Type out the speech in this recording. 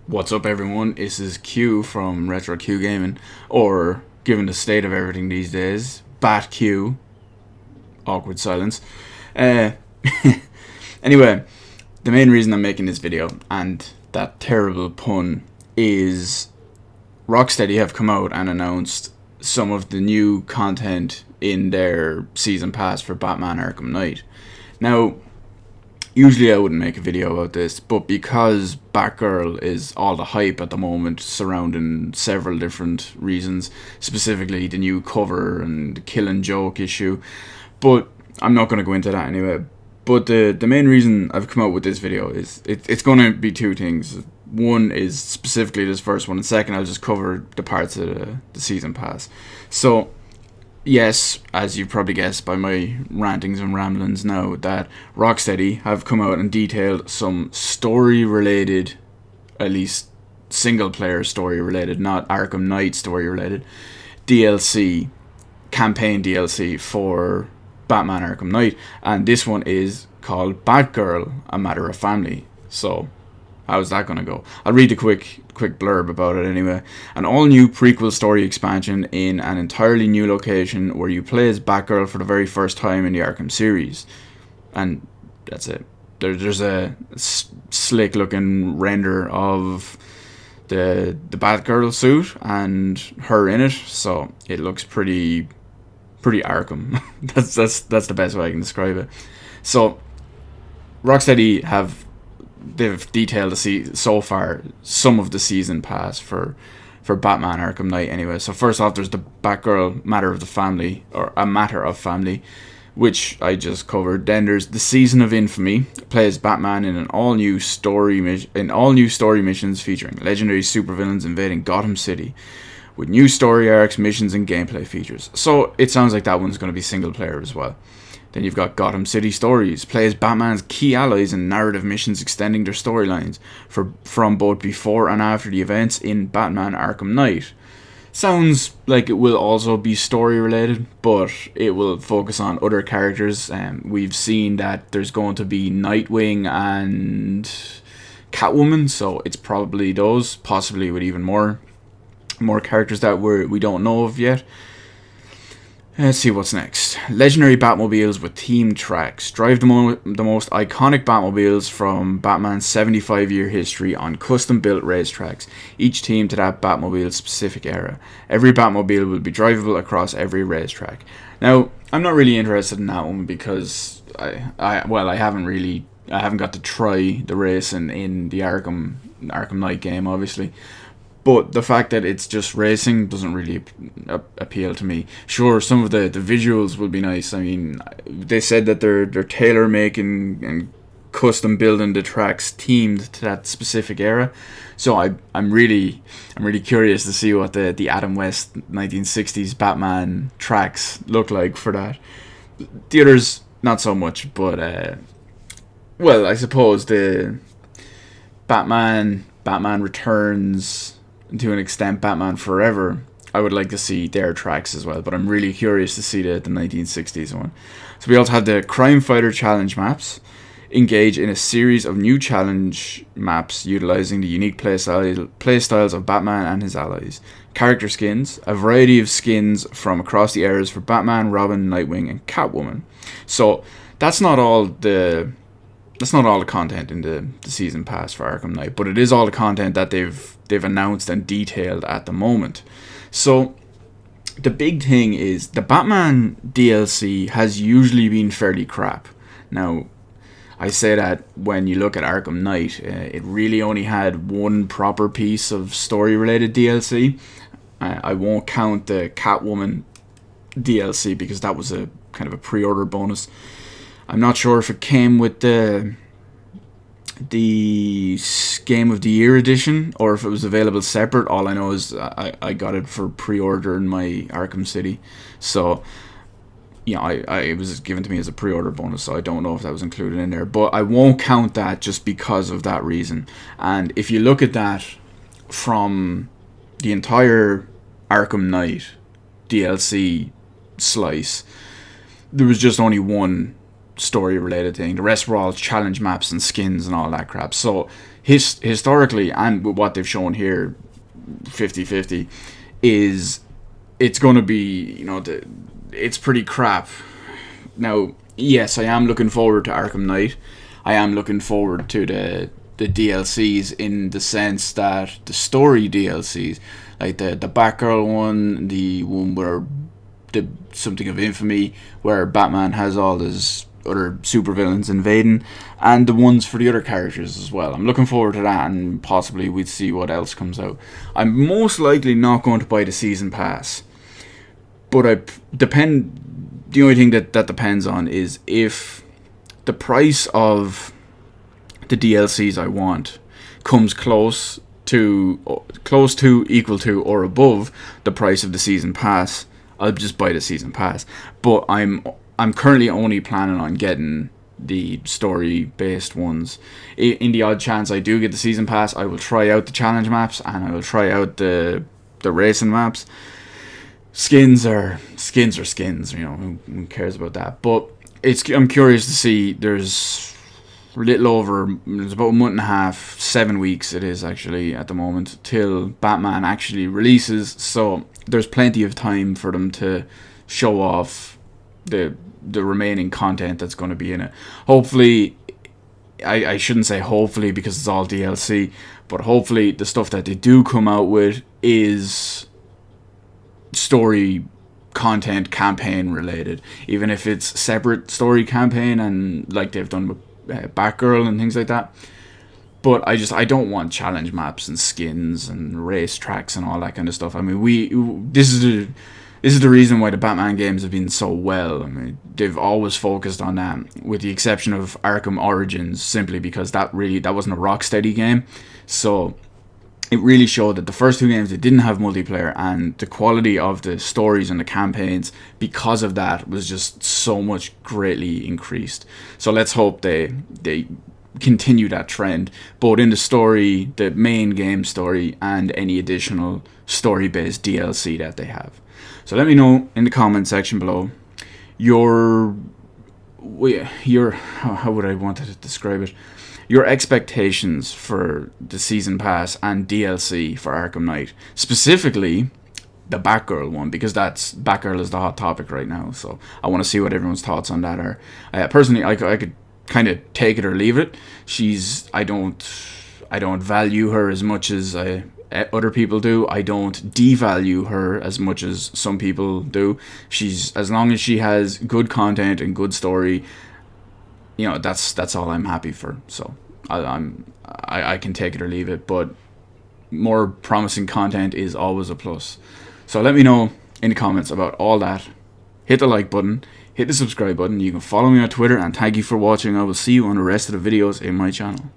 What's up, everyone? This is Q from Retro Q Gaming, or given the state of everything these days, Bat Q. Awkward silence. Uh, anyway, the main reason I'm making this video, and that terrible pun, is Rocksteady have come out and announced some of the new content in their season pass for Batman Arkham Knight. Now, usually I wouldn't make a video about this, but because Batgirl is all the hype at the moment surrounding several different reasons, specifically the new cover and the Killing Joke issue, but I'm not going to go into that anyway. But the main reason I've come out with this video is it's going to be two things. One is specifically this first one, and second I'll just cover the parts of the season pass. So, yes, as you probably guessed by my rantings and ramblings now, that Rocksteady have come out and detailed some story-related, at least single-player story-related, not Arkham Knight story-related, DLC, campaign DLC for Batman Arkham Knight. And this one is called Batgirl, A Matter of Family. So, how's that going to go? I'll read the quick blurb about it anyway. An all-new prequel story expansion in an entirely new location where you play as Batgirl for the very first time in the Arkham series. And that's it. There's a slick-looking render of the Batgirl suit and her in it, so it looks pretty Arkham. that's the best way I can describe it. So, Rocksteady they've detailed so far some of the season pass for Batman Arkham Knight anyway. So first off, there's the Batgirl Matter of the Family, or A Matter of Family, which I just covered. Then there's the Season of Infamy, plays Batman in all new story missions featuring legendary supervillains invading Gotham City, with new story arcs, missions, and gameplay features. So it sounds like that one's going to be single player as well. Then you've got Gotham City Stories, plays Batman's key allies in narrative missions extending their storylines from both before and after the events in Batman Arkham Knight. Sounds like it will also be story related, but it will focus on other characters. We've seen that there's going to be Nightwing and Catwoman, so it's probably those, possibly with even more characters that we don't know of yet. Let's see what's next. Legendary Batmobiles with themed tracks. Drive the most iconic Batmobiles from Batman's 75-year history on custom-built racetracks, each team to that Batmobile's specific era. Every Batmobile will be drivable across every racetrack. Now, I'm not really interested in that one because I haven't got to try the racing in the Arkham Knight game, obviously. But the fact that it's just racing doesn't really appeal to me. Sure, some of the visuals will be nice. I mean, they said that they're tailor making and custom building the tracks themed to that specific era. So I'm really curious to see what the Adam West 1960s Batman tracks look like for that. The others not so much, but well, I suppose the Batman Returns, to an extent, Batman Forever, I would like to see their tracks as well, but I'm really curious to see the 1960s one. So we also have the Crime Fighter challenge maps. Engage in a series of new challenge maps utilizing the unique playstyles of Batman and his allies. Character skins, a variety of skins from across the eras for Batman, Robin, Nightwing, and Catwoman. So that's not all the content in the season pass for Arkham Knight, but it is all the content that they've announced and detailed at the moment. So the big thing is the Batman DLC has usually been fairly crap. Now, I say that when you look at Arkham Knight, it really only had one proper piece of story-related DLC. I won't count the Catwoman DLC because that was a kind of a pre-order bonus. I'm not sure if it came with the Game of the Year edition or if it was available separate. All I know is I got it for pre-order in my Arkham City. So, you know, it was given to me as a pre-order bonus, so I don't know if that was included in there. But I won't count that just because of that reason. And if you look at that from the entire Arkham Knight DLC slice, there was just only one story related thing. The rest were all challenge maps and skins and all that crap. So historically, and with what they've shown here, 50-50, is it's going to be, it's pretty crap. Now, yes, I am looking forward to Arkham Knight. I am looking forward to the DLCs, in the sense that the story DLCs, like the Batgirl one, the one where the Something of Infamy, where Batman has all his other supervillains invading, and the ones for the other characters as well. I'm looking forward to that, and possibly we'd see what else comes out. I'm most likely not going to buy the season pass, but the only thing that depends on is if the price of the DLCs I want comes close to, equal to, or above the price of the season pass, I'll just buy the season pass. But I'm currently only planning on getting the story-based ones. In the odd chance I do get the season pass, I will try out the challenge maps, and I will try out the racing maps. Skins are skins. Who cares about that? But I'm curious to see. There's about a month and a half, 7 weeks it is actually at the moment, till Batman actually releases. So there's plenty of time for them to show off the remaining content that's going to be in it. Hopefully, I shouldn't say hopefully because it's all DLC, but hopefully the stuff that they do come out with is story content, campaign related, even if it's separate story campaign, and like they've done with Batgirl and things like that. But I don't want challenge maps and skins and race tracks and all that kind of stuff. I mean, this is the reason why the Batman games have been so well. I mean, they've always focused on that, with the exception of Arkham Origins, simply because that wasn't a Rocksteady game. So it really showed that the first two games, they didn't have multiplayer, and the quality of the stories and the campaigns, because of that, was just so much greatly increased. So let's hope they continue that trend, both in the story, the main game story, and any additional story-based DLC that they have. So let me know in the comment section below your how would I want to describe it? Your expectations for the season pass and DLC for Arkham Knight, specifically the Batgirl one, because Batgirl is the hot topic right now. So I want to see what everyone's thoughts on that are. Personally, I could kind of take it or leave it. I don't value her as much as other people do. I don't devalue her as much as some people do. As long as she has good content and good story, that's all I'm happy for. So I can take it or leave it, but more promising content is always a plus. So let me know in the comments about all that. Hit the like button, hit the subscribe button. You can follow me on Twitter, and thank you for watching. I will see you on the rest of the videos in my channel.